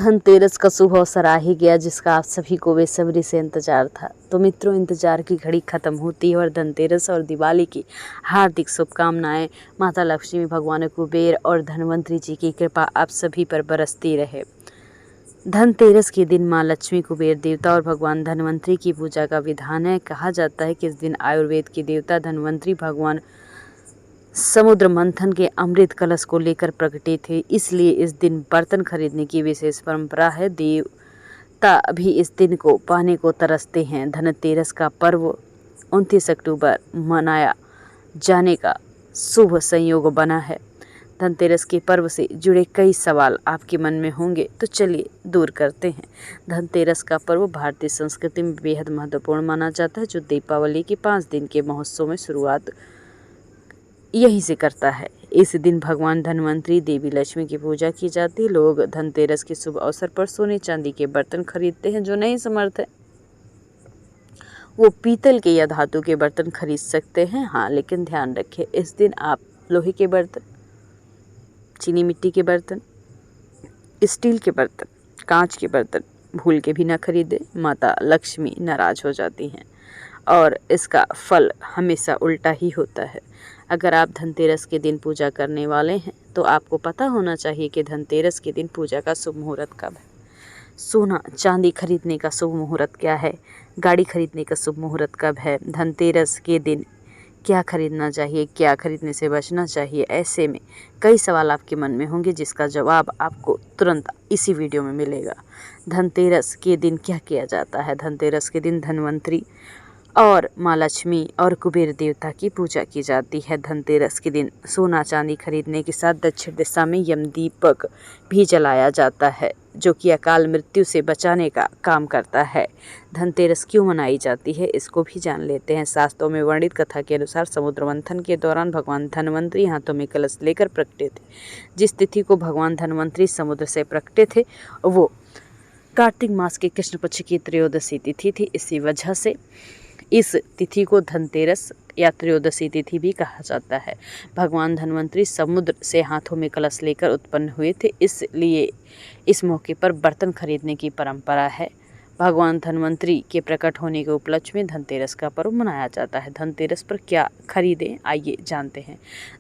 धनतेरस का शुभ अवसर आ ही गया, जिसका आप सभी को बेसब्री से इंतजार था। तो मित्रों, इंतजार की घड़ी खत्म होती है और धनतेरस और दिवाली की हार्दिक शुभकामनाएं। माता लक्ष्मी, भगवान कुबेर और धनवंतरी जी की कृपा आप सभी पर बरसती रहे। धनतेरस के दिन माँ लक्ष्मी, कुबेर देवता और भगवान धनवंतरी की पूजा का विधान है। कहा जाता है कि इस दिन आयुर्वेद के देवता धनवंतरी भगवान समुद्र मंथन के अमृत कलश को लेकर प्रकटे थे, इसलिए इस दिन बर्तन खरीदने की विशेष परंपरा है। देवता भी इस दिन को पाने को तरसते हैं। धनतेरस का पर्व 29 अक्टूबर मनाया जाने का शुभ संयोग बना है। धनतेरस के पर्व से जुड़े कई सवाल आपके मन में होंगे, तो चलिए दूर करते हैं। धनतेरस का पर्व भारतीय संस्कृति में बेहद महत्वपूर्ण माना जाता है, जो दीपावली के 5 दिन के महोत्सव में शुरुआत यहीं से करता है। इस दिन भगवान धनवंतरी, देवी लक्ष्मी की पूजा की जाती है। लोग धनतेरस के शुभ अवसर पर सोने चांदी के बर्तन खरीदते हैं। जो नहीं समर्थ है वो पीतल के या धातु के बर्तन खरीद सकते हैं। हाँ, लेकिन ध्यान रखें, इस दिन आप लोहे के बर्तन, चीनी मिट्टी के बर्तन, स्टील के बर्तन, कांच के बर्तन भूल के भी ना खरीदें। माता लक्ष्मी नाराज हो जाती हैं और इसका फल हमेशा उल्टा ही होता है। अगर आप धनतेरस के दिन पूजा करने वाले हैं तो आपको पता होना चाहिए कि धनतेरस के दिन पूजा का शुभ मुहूर्त कब है। सोना चांदी खरीदने का शुभ मुहूर्त क्या है? गाड़ी खरीदने का शुभ मुहूर्त कब है? धनतेरस के दिन क्या खरीदना चाहिए, क्या खरीदने से बचना चाहिए? ऐसे में कई सवाल आपके मन में होंगे, जिसका जवाब आपको तुरंत इसी वीडियो में मिलेगा। धनतेरस के दिन क्या किया जाता है? धनतेरस के दिन धनवंतरी और माँ लक्ष्मी और कुबेर देवता की पूजा की जाती है। धनतेरस के दिन सोना चांदी खरीदने के साथ दक्षिण दिशा में यम दीपक भी जलाया जाता है, जो कि अकाल मृत्यु से बचाने का काम करता है। धनतेरस क्यों मनाई जाती है, इसको भी जान लेते हैं। शास्त्रों में वर्णित कथा के अनुसार समुद्र मंथन के दौरान भगवान धनवंतरी हाथों में कलश लेकर प्रकटे थे। जिस तिथि को भगवान धनवंतरी समुद्र से प्रकटे थे वो कार्तिक मास के कृष्ण पक्ष की त्रयोदशी तिथि थी। इसी वजह से इस तिथि को धनतेरस या त्रयोदशी तिथि भी कहा जाता है। भगवान धनवंतरी समुद्र से हाथों में कलश लेकर उत्पन्न हुए थे, इसलिए इस मौके पर बर्तन खरीदने की परंपरा है। भगवान धनवंतरी के प्रकट होने के उपलक्ष्य में धनतेरस का पर्व मनाया जाता है। धनतेरस पर क्या खरीदें, आइए जानते हैं।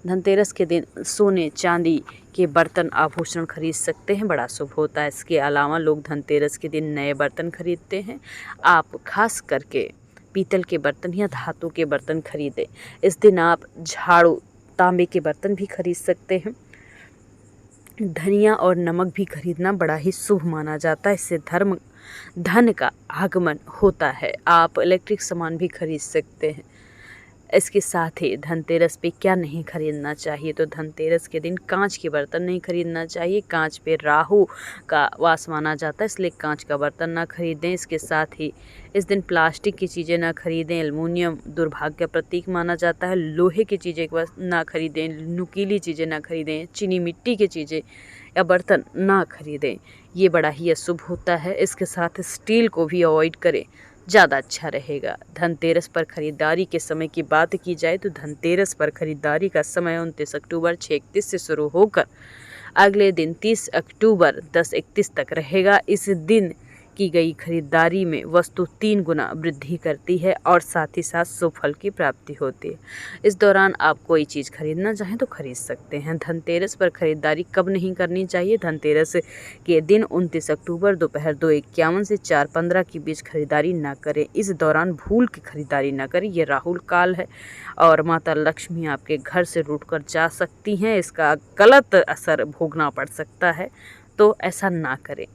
धनतेरस के दिन सोने चांदी के बर्तन आभूषण खरीद सकते हैं, बड़ा शुभ होता है। इसके अलावा लोग धनतेरस के दिन नए बर्तन खरीदते हैं। आप खास करके पीतल के बर्तन या धातु के बर्तन खरीदें। इस दिन आप झाड़ू, तांबे के बर्तन भी खरीद सकते हैं। धनिया और नमक भी खरीदना बड़ा ही शुभ माना जाता है, इससे धन का आगमन होता है। आप इलेक्ट्रिक सामान भी खरीद सकते हैं। इसके साथ ही धनतेरस पे क्या नहीं खरीदना चाहिए, तो धनतेरस के दिन कांच के बर्तन नहीं खरीदना चाहिए। कांच पे राहु का वास माना जाता है, इसलिए कांच का बर्तन ना खरीदें। इसके साथ ही इस दिन प्लास्टिक की चीज़ें ना खरीदें। एल्युमिनियम दुर्भाग्य का प्रतीक माना जाता है। लोहे की चीज़ें ना खरीदें, नुकीली चीज़ें ना खरीदें, चीनी मिट्टी की चीज़ें या बर्तन ना खरीदें, ये बड़ा ही अशुभ होता है। इसके साथ स्टील को भी अवॉइड करें, ज़्यादा अच्छा रहेगा। धनतेरस पर खरीदारी के समय की बात की जाए तो धनतेरस पर खरीदारी का समय 29 अक्टूबर 6:31 से शुरू होकर अगले दिन 30 अक्टूबर 10:31 तक रहेगा। इस दिन की गई खरीदारी में वस्तु 3 गुना वृद्धि करती है और साथ ही साथ शुभ फल की प्राप्ति होती है। इस दौरान आप कोई चीज़ खरीदना चाहें तो खरीद सकते हैं। धनतेरस पर खरीदारी कब नहीं करनी चाहिए? धनतेरस के दिन 29 अक्टूबर दोपहर 2:51 से 4:15 के बीच खरीदारी ना करें। इस दौरान भूल की खरीदारी ना करें, ये राहुल काल है और माता लक्ष्मी आपके घर से रूठ कर जा सकती हैं। इसका गलत असर भोगना पड़ सकता है, तो ऐसा ना करें।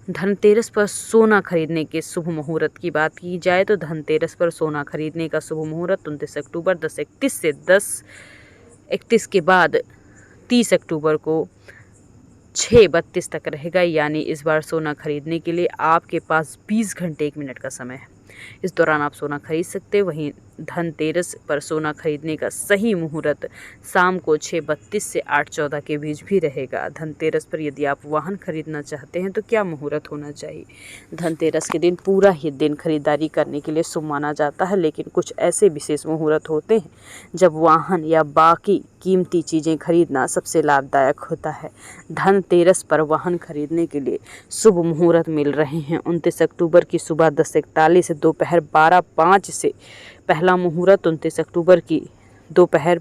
धनतेरस पर सोना खरीदने के शुभ मुहूर्त की बात की जाए तो धनतेरस पर सोना खरीदने का शुभ मुहूर्त 29 अक्टूबर 10:31 से 10:31 के बाद 30 अक्टूबर को 6:32 तक रहेगा। यानी इस बार सोना खरीदने के लिए आपके पास 20 घंटे 1 मिनट का समय है। इस दौरान आप सोना खरीद सकते हैं। वहीं धनतेरस पर सोना खरीदने का सही मुहूर्त शाम को 6:32 से 8:14 के बीच भी रहेगा। धनतेरस पर यदि आप वाहन खरीदना चाहते हैं तो क्या मुहूर्त होना चाहिए? धनतेरस के दिन पूरा ही दिन खरीदारी करने के लिए शुभ माना जाता है, लेकिन कुछ ऐसे विशेष मुहूर्त होते हैं जब वाहन या बाकी कीमती चीज़ें खरीदना सबसे लाभदायक होता है। धनतेरस पर वाहन खरीदने के लिए शुभ मुहूर्त मिल रहे हैं। 29 अक्टूबर की सुबह 10:41 से दोपहर 12:05 से पहला मुहूर्त, 29 अक्टूबर की दोपहर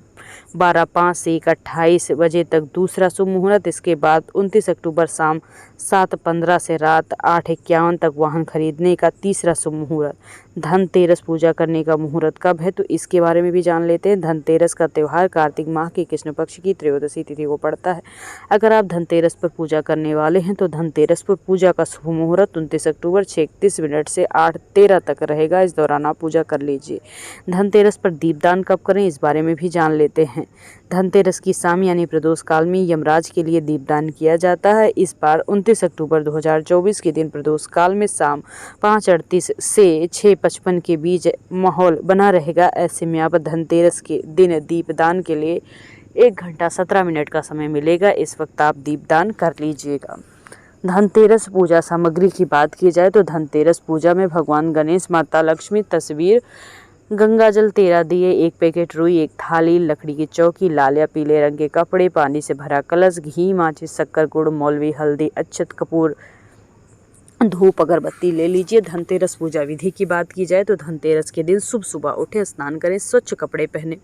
12:05 से 1:28 बजे तक दूसरा शुभ मुहूर्त। इसके बाद 29 अक्टूबर शाम 7:15 से रात 8:51 तक वाहन खरीदने का तीसरा शुभ मुहूर्त। धनतेरस पूजा करने का मुहूर्त कब है, तो इसके बारे में भी जान लेते हैं। धनतेरस का त्यौहार कार्तिक माह की कृष्ण पक्ष की त्रयोदशी तिथि को पड़ता है। अगर आप धनतेरस पर पूजा करने वाले हैं तो धनतेरस पर पूजा का शुभ मुहूर्त 29 अक्टूबर 6:31 से 8:13 तक रहेगा। इस दौरान आप पूजा कर लीजिए। धनतेरस पर दीपदान कब करें, इस बारे में भी जान लेते हैं। धनतेरस की शाम यानी प्रदोष काल में यमराज के लिए दीपदान किया जाता है। इस बार 29 अक्टूबर 2024 के दिन प्रदोष काल में शाम 5:38 से 6:55 के बीच माहौल बना रहेगा। ऐसे में आप धनतेरस के दिन दीपदान के लिए 1 घंटा 17 मिनट का समय मिलेगा। इस वक्त आप दीपदान कर लीजिएगा। धनतेरस पूजा सामग्री की बात की जाए तो धनतेरस पूजा में भगवान गणेश, माता लक्ष्मी तस्वीर, गंगाजल 13 दिए, 1 पैकेट रुई, 1 थाली, लकड़ी की चौकी, लाल या पीले रंग के कपड़े, पानी से भरा कलश, घी, माचिस, शक्कर, गुड़, मौलवी, हल्दी, अक्षत, कपूर, धूप, अगरबत्ती ले लीजिए। धनतेरस पूजा विधि की बात की जाए तो धनतेरस के दिन शुभ सुबह उठें, स्नान करें, स्वच्छ कपड़े पहने।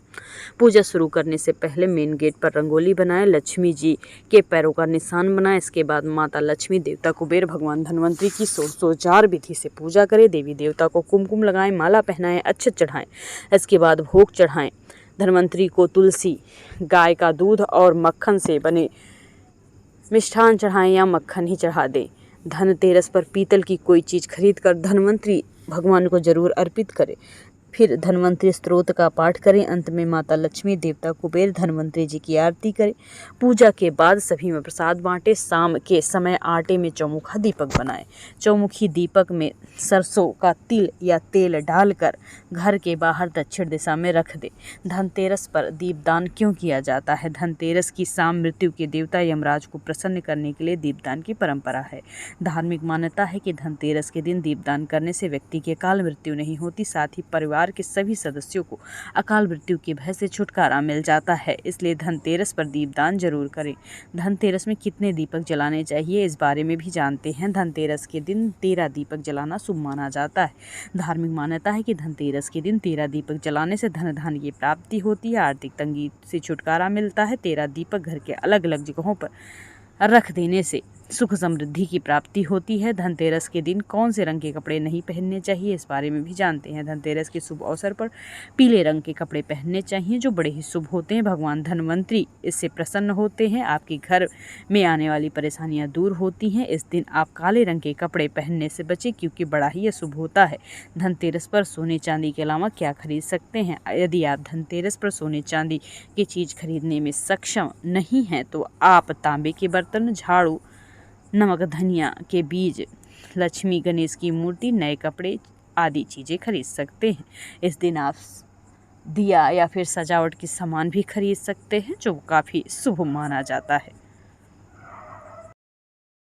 पूजा शुरू करने से पहले मेन गेट पर रंगोली बनाएं, लक्ष्मी जी के पैरों का निशान बनाएं। इसके बाद माता लक्ष्मी, देवता कुबेर, भगवान धनवंतरी की षोडशोपचार विधि से पूजा करें। देवी देवता को कुमकुम लगाएं, माला पहनाएं, अक्षत चढ़ाएं। इसके बाद भोग चढ़ाएं। धनवंतरी को तुलसी, गाय का दूध और मक्खन से बने मिष्ठान चढ़ाएं या मक्खन ही चढ़ा दें। धनतेरस पर पीतल की कोई चीज़ खरीद कर धनवंतरी भगवान को जरूर अर्पित करें। फिर धनवंतरी स्तोत्र का पाठ करें। अंत में माता लक्ष्मी, देवता कुबेर, धनवंतरी जी की आरती करें। पूजा के बाद सभी में प्रसाद बांटें। शाम के समय आटे में चौमुखा दीपक बनाएं। चौमुखी दीपक में सरसों का तिल या तेल डालकर घर के बाहर दक्षिण दिशा में रख दें। धनतेरस पर दीपदान क्यों किया जाता है? धनतेरस की शाम मृत्यु के देवता यमराज को प्रसन्न करने के लिए दीपदान की परंपरा है। धार्मिक मान्यता है कि धनतेरस के दिन दीपदान करने से व्यक्ति की अकाल मृत्यु नहीं होती, साथ ही परिवार के सभी सदस्यों को अकाल मृत्यु के भय से छुटकारा मिल जाता है। इसलिए धनतेरस पर दीपदान जरूर करें। धनतेरस में कितने दीपक जलाने चाहिए, इस बारे में भी जानते हैं। धनतेरस के दिन 13 दीपक जलाना शुभ माना जाता है। धार्मिक मान्यता है कि धनतेरस के दिन 13 दीपक जलाने से धन धान्य की प्राप्ति होती है, आर्थिक तंगी से छुटकारा मिलता है। 13 दीपक घर के अलग अलग जगहों पर रख देने से सुख समृद्धि की प्राप्ति होती है। धनतेरस के दिन कौन से रंग के कपड़े नहीं पहनने चाहिए, इस बारे में भी जानते हैं। धनतेरस के शुभ अवसर पर पीले रंग के कपड़े पहनने चाहिए, जो बड़े ही शुभ होते हैं। भगवान धनवंतरी इससे प्रसन्न होते हैं। आपके घर में आने वाली परेशानियां दूर होती हैं। इस दिन आप काले रंग के कपड़े पहनने से बचें, क्योंकि बड़ा ही अशुभ होता है। धनतेरस पर सोने चांदी के अलावा क्या खरीद सकते हैं? यदि आप धनतेरस पर सोने चांदी की चीज़ खरीदने में सक्षम नहीं हैं तो आप तांबे के बर्तन, झाड़ू, नमक, धनिया के बीज, लक्ष्मी गणेश की मूर्ति, नए कपड़े आदि चीज़ें खरीद सकते हैं। इस दिन आप दिया या फिर सजावट के सामान भी खरीद सकते हैं, जो काफ़ी शुभ माना जाता है।